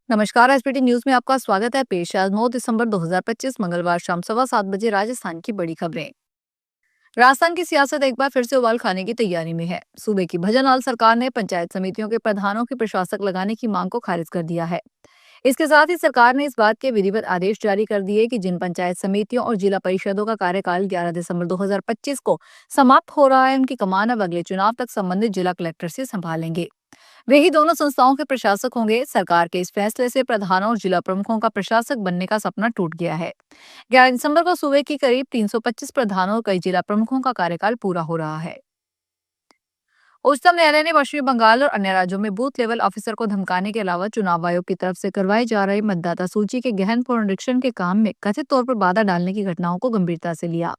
नमस्कार। SPT news में आपका स्वागत है। पेश है आज 9 दिसंबर 2025 मंगलवार शाम 7:15 बजे राजस्थान की बड़ी खबरें। राजस्थान की सियासत एक बार फिर से उबाल खाने की तैयारी में है। सूबे की भजनलाल सरकार ने पंचायत समितियों के प्रधानों की प्रशासक लगाने की मांग को खारिज कर दिया है। इसके साथ ही सरकार ने इस बात के विधिवत आदेश जारी कर दिए कि जिन पंचायत समितियों और जिला परिषदों का कार्यकाल 11 दिसंबर 2025 को समाप्त हो रहा है, उनकी कमान अब अगले चुनाव तक संबंधित जिला कलेक्टर से संभालेंगे। वे ही दोनों संस्थाओं के प्रशासक होंगे। सरकार के इस फैसले से प्रधानों और जिला प्रमुखों का प्रशासक बनने का सपना टूट गया है। 11 दिसंबर को सूबे की करीब 325 प्रधानों और कई जिला प्रमुखों का कार्यकाल पूरा हो रहा है। उच्चतम न्यायालय ने पश्चिमी बंगाल और अन्य राज्यों में बूथ लेवल ऑफिसर को धमकाने के अलावा चुनाव आयोग की तरफ से करवाए जा रहे मतदाता सूची के गहन पुनरीक्षण के काम में कथित तौर पर बाधा डालने की घटनाओं को गंभीरता से लिया।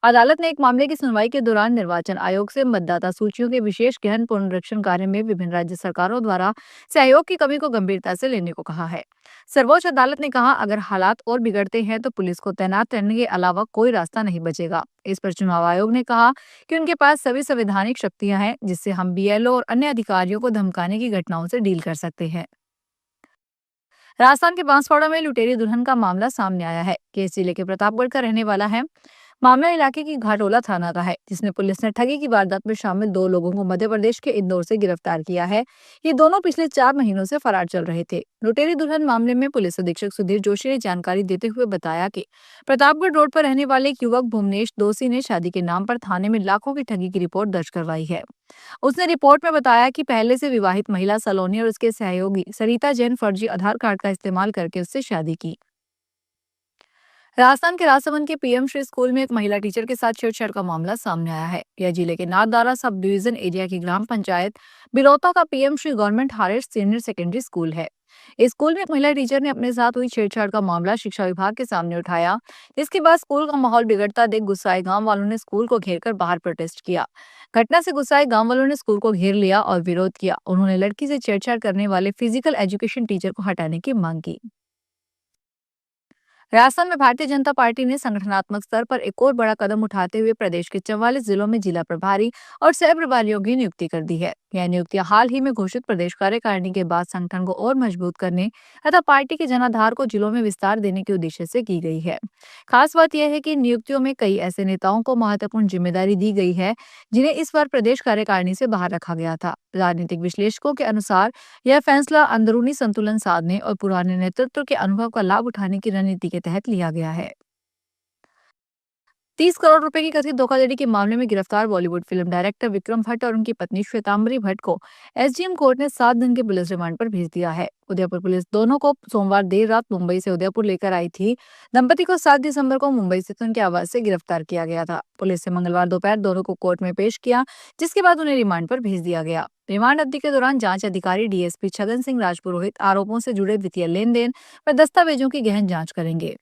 अदालत ने एक मामले की सुनवाई के दौरान निर्वाचन आयोग से मतदाता सूचियों के विशेष गहन पुनरीक्षण कार्य में विभिन्न राज्य सरकारों द्वारा सहयोग की कमी को गंभीरता से लेने को कहा है। सर्वोच्च अदालत ने कहा, अगर हालात और बिगड़ते हैं तो पुलिस को तैनात रहने के अलावा कोई रास्ता नहीं बचेगा। इस पर चुनाव आयोग ने कहा कि उनके पास सभी संवैधानिक शक्तियां हैं जिससे हम बीएलओ और अन्य अधिकारियों को धमकाने की घटनाओं से डील कर सकते हैं। राजस्थान के बांसवाड़ा में लुटेरी दुल्हन का मामला सामने आया है। केस जिले के प्रतापगढ़ का रहने वाला है। मामला इलाके की घाटोला थाना का है, जिसमें पुलिस ने ठगी की वारदात में शामिल 2 लोगों को मध्य प्रदेश के इंदौर से गिरफ्तार किया है। ये दोनों पिछले 4 महीनों से फरार चल रहे थे। लुटेरी दुल्हन मामले में पुलिस अधीक्षक सुधीर जोशी ने जानकारी देते हुए बताया कि प्रतापगढ़ रोड पर रहने वाले एक युवक भुवनेश दोषी ने शादी के नाम पर थाने में लाखों की ठगी की रिपोर्ट दर्ज करवाई है। उसने रिपोर्ट में बताया कि पहले से विवाहित महिला सलोनी और उसके सहयोगी सरिता जैन फर्जी आधार कार्ड का इस्तेमाल करके उससे शादी की। राजस्थान के राजसमंद के पीएम श्री स्कूल में एक महिला टीचर के साथ छेड़छाड़ का मामला सामने आया है। यह जिले के नाथद्वारा सब डिवीजन एरिया की ग्राम पंचायत बिलौता का PM Shri government higher senior secondary school है। इस स्कूल में एक महिला टीचर ने अपने साथ हुई छेड़छाड़ का मामला शिक्षा विभाग के सामने उठाया। जिसके बाद स्कूल का माहौल बिगड़ता देख गुस्साए गांव वालों ने स्कूल को घेरकर बाहर प्रोटेस्ट किया। घटना से गुस्साए गांव वालों ने स्कूल को घेर लिया और विरोध किया। उन्होंने लड़की से छेड़छाड़ करने वाले फिजिकल एजुकेशन टीचर को हटाने की मांग की। राजस्थान में भारतीय जनता पार्टी ने संगठनात्मक स्तर पर एक और बड़ा कदम उठाते हुए प्रदेश के 44 जिलों में जिला प्रभारी और सह प्रभारियों की नियुक्ति कर दी है। यह नियुक्तियां हाल ही में घोषित प्रदेश कार्यकारिणी के बाद संगठन को और मजबूत करने तथा पार्टी के जनाधार को जिलों में विस्तार देने के उद्देश्य से की गई है। खास बात यह है कि इन नियुक्तियों में कई ऐसे नेताओं को महत्वपूर्ण जिम्मेदारी दी गई है जिन्हें इस बार प्रदेश कार्यकारिणी से बाहर रखा गया था। राजनीतिक विश्लेषकों के अनुसार यह फैसला अंदरूनी संतुलन साधने और पुराने नेतृत्व के अनुभव का लाभ उठाने की रणनीति के तहत लिया गया है। 30 करोड़ रुपए की कथित धोखाधड़ी के मामले में गिरफ्तार बॉलीवुड फिल्म डायरेक्टर विक्रम भट्ट और उनकी पत्नी श्वेतांबरी भट्ट को एसडीएम कोर्ट ने 7 दिन के पुलिस रिमांड पर भेज दिया है। उदयपुर पुलिस दोनों को सोमवार देर रात मुंबई से उदयपुर लेकर आई थी। दंपति को 7 दिसंबर को मुंबई स्थित उनके आवास से गिरफ्तार किया गया था। पुलिस ने मंगलवार दोपहर दोनों को कोर्ट में पेश किया, जिसके बाद उन्हें रिमांड पर भेज दिया गया। रिमांड अवधि के दौरान जांच अधिकारी डीएसपी छगन सिंह राजपुरोहित आरोपों से जुड़े वित्तीय लेन देन व दस्तावेजों की गहन जांच करेंगे।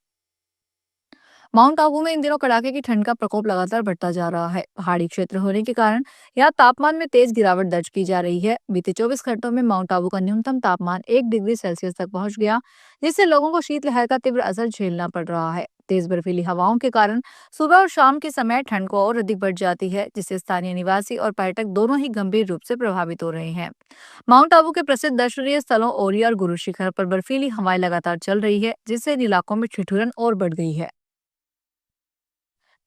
माउंट आबू में इन दिनों कड़ाके की ठंड का प्रकोप लगातार बढ़ता जा रहा है। पहाड़ी क्षेत्र होने के कारण यहाँ तापमान में तेज गिरावट दर्ज की जा रही है। बीते 24 घंटों में माउंट आबू का न्यूनतम तापमान 1 डिग्री सेल्सियस तक पहुंच गया, जिससे लोगों को शीतलहर का तीव्र असर झेलना पड़ रहा है। तेज बर्फीली हवाओं के कारण सुबह और शाम के समय ठंड को और अधिक बढ़ जाती है, जिससे स्थानीय निवासी और पर्यटक दोनों ही गंभीर रूप से प्रभावित हो रहे हैं। माउंट आबू के प्रसिद्ध दर्शनीय स्थलों ओरिया और गुरु शिखर पर बर्फीली हवाएं लगातार चल रही है, जिससे इन इलाकों में ठिठुरन और बढ़ गई है।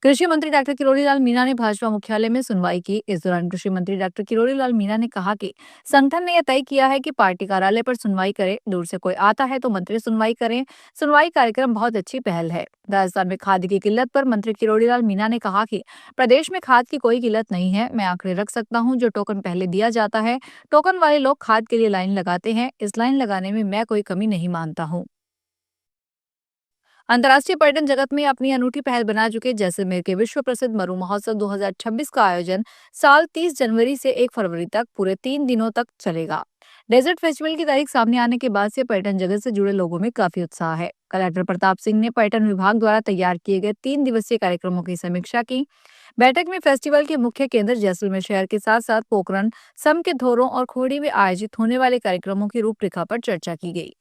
कृषि मंत्री डॉक्टर किरोड़ी लाल मीणा ने भाजपा मुख्यालय में सुनवाई की। इस दौरान कृषि मंत्री डॉक्टर किरोड़ी लाल मीणा ने कहा कि संगठन ने यह तय किया है कि पार्टी कार्यालय पर सुनवाई करे, दूर से कोई आता है तो मंत्री सुनवाई करें। सुनवाई कार्यक्रम बहुत अच्छी पहल है। राजस्थान में खाद की किल्लत पर मंत्री किरोड़ी लाल मीणा ने कहा कि प्रदेश में खाद की कोई किल्लत नहीं है। मैं आंकड़े रख सकता हूँ। जो टोकन पहले दिया जाता है, टोकन वाले लोग खाद के लिए लाइन लगाते हैं। इस लाइन लगाने में मैं कोई कमी नहीं मानता हूँ। अंतर्राष्ट्रीय पर्यटन जगत में अपनी अनूठी पहल बना चुके जैसलमेर के विश्व प्रसिद्ध मरु महोत्सव 2026 का आयोजन साल 30 जनवरी से 1 फरवरी तक पूरे 3 दिनों तक चलेगा। डेजर्ट फेस्टिवल की तारीख सामने आने के बाद से पर्यटन जगत से जुड़े लोगों में काफी उत्साह है। कलेक्टर प्रताप सिंह ने पर्यटन विभाग द्वारा तैयार किए गए 3 दिवसीय कार्यक्रमों की समीक्षा की। बैठक में फेस्टिवल के मुख्य केंद्र जैसलमेर शहर के साथ साथ पोखरण, सम के धोरों और खोड़ी में आयोजित होने वाले कार्यक्रमों की रूपरेखा पर चर्चा की गई।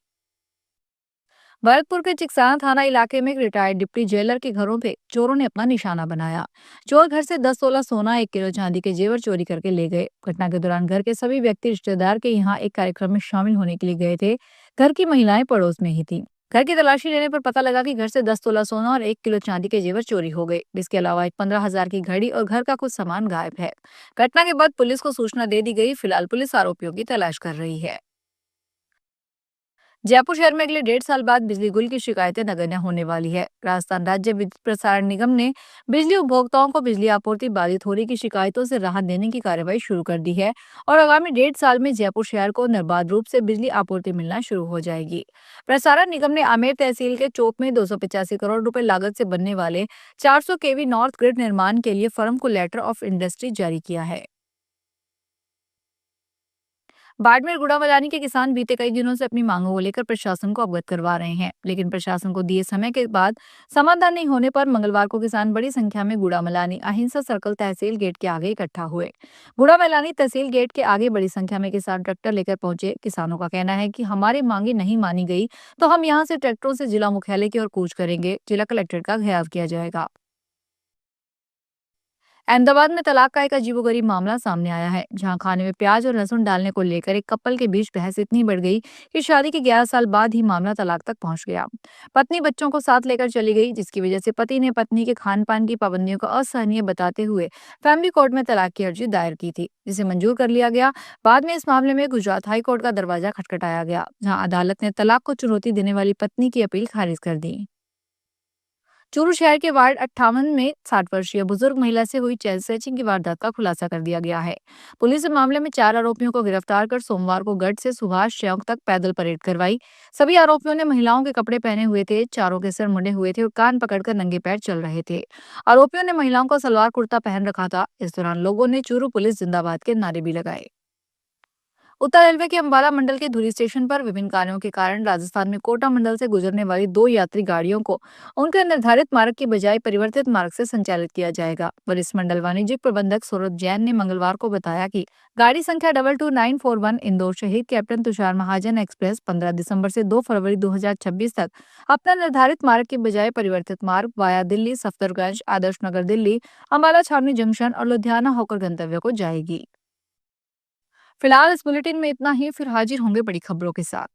भरतपुर के चिकसाना थाना इलाके में एक रिटायर्ड डिप्टी जेलर के घरों पे चोरों ने अपना निशाना बनाया। चोर घर से 10 तोला सोना, 1 किलो चांदी के जेवर चोरी करके ले गए। घटना के दौरान घर के सभी व्यक्ति रिश्तेदार के यहाँ एक कार्यक्रम में शामिल होने के लिए गए थे। घर की महिलाएं पड़ोस में ही थी। घर की तलाशी लेने पर पता लगा कि घर से 10 तोला सोना और 1 किलो चांदी के जेवर चोरी हो गए। इसके अलावा एक 15,000 की घड़ी और घर का कुछ सामान गायब है। घटना के बाद पुलिस को सूचना दे दी गई। फिलहाल पुलिस आरोपियों की तलाश कर रही है। जयपुर शहर में अगले 1.5 साल बाद बिजली गुल की शिकायतें नगण्य होने वाली है। राजस्थान राज्य विद्युत प्रसारण निगम ने बिजली उपभोक्ताओं को बिजली आपूर्ति बाधित होने की शिकायतों से राहत देने की कार्रवाई शुरू कर दी है और आगामी 1.5 साल में जयपुर शहर को निर्बाध रूप से बिजली आपूर्ति मिलना शुरू हो जाएगी। प्रसारण निगम ने आमेर तहसील के चौक में 285 करोड़ रुपए लागत से बनने वाले 400 केवी नॉर्थ ग्रिड निर्माण के लिए फर्म को लेटर ऑफ इंडस्ट्री जारी किया है। बाड़मेर गुड़ामलानी के किसान बीते कई दिनों से अपनी मांगों को लेकर प्रशासन को अवगत करवा रहे हैं, लेकिन प्रशासन को दिए समय के बाद समाधान नहीं होने पर मंगलवार को किसान बड़ी संख्या में गुड़ामलानी अहिंसा सर्कल तहसील गेट के आगे इकट्ठा हुए। गुड़ामलानी तहसील गेट के आगे बड़ी संख्या में किसान ट्रैक्टर लेकर पहुंचे। किसानों का कहना है कि हमारी मांगे नहीं मानी गई तो हम यहाँ से ट्रैक्टरों से जिला मुख्यालय की ओर कूच करेंगे। जिला कलेक्ट्रेट का घेराव किया जाएगा। अहमदाबाद में तलाक का एक अजीबोगरीब मामला सामने आया है, जहां खाने में प्याज और लहसुन डालने को लेकर एक कपल के बीच बहस इतनी बढ़ गई कि शादी के 11 साल बाद ही मामला तलाक तक पहुंच गया। पत्नी बच्चों को साथ लेकर चली गई, जिसकी वजह से पति ने पत्नी के खान पान की पाबंदियों को असहनीय बताते हुए फैमिली कोर्ट में तलाक की अर्जी दायर की थी, जिसे मंजूर कर लिया गया। बाद में इस मामले में गुजरात हाई कोर्ट का दरवाजा खटखटाया गया, जहाँ अदालत ने तलाक को चुनौती देने वाली पत्नी की अपील खारिज कर दी। चूरू शहर के वार्ड 58 में 60 वर्षीय बुजुर्ग महिला से हुई चाइल्ड स्नैचिंग की वारदात का खुलासा कर दिया गया है। पुलिस ने मामले में 4 आरोपियों को गिरफ्तार कर सोमवार को गढ़ से सुभाष चौक तक पैदल परेड करवाई। सभी आरोपियों ने महिलाओं के कपड़े पहने हुए थे, चारों के सिर मुंडे हुए थे और कान पकड़कर नंगे पैर चल रहे थे। आरोपियों ने महिलाओं को सलवार कुर्ता पहन रखा था। इस दौरान लोगों ने चूरू पुलिस जिंदाबाद के नारे भी लगाए। उत्तर रेलवे के अंबाला मंडल के धुरी स्टेशन पर विभिन्न कार्यों के कारण राजस्थान में कोटा मंडल से गुजरने वाली 2 यात्री गाड़ियों को उनके निर्धारित मार्ग की बजाय परिवर्तित मार्ग से संचालित किया जाएगा। वरिष्ठ मंडल वाणिज्यिक प्रबंधक सौरभ जैन ने मंगलवार को बताया कि गाड़ी संख्या 22941 इंदौर शहीद कैप्टन तुषार महाजन एक्सप्रेस 15 दिसंबर से 2 फरवरी 2026 तक अपना निर्धारित मार्ग की बजाय परिवर्तित मार्ग वाया दिल्ली, सफदरगंज, आदर्श नगर दिल्ली, अंबाला छावनी जंक्शन और लुधियाना होकर गंतव्य को जाएगी। फिलहाल इस बुलेटिन में इतना ही। फिर हाजिर होंगे बड़ी खबरों के साथ।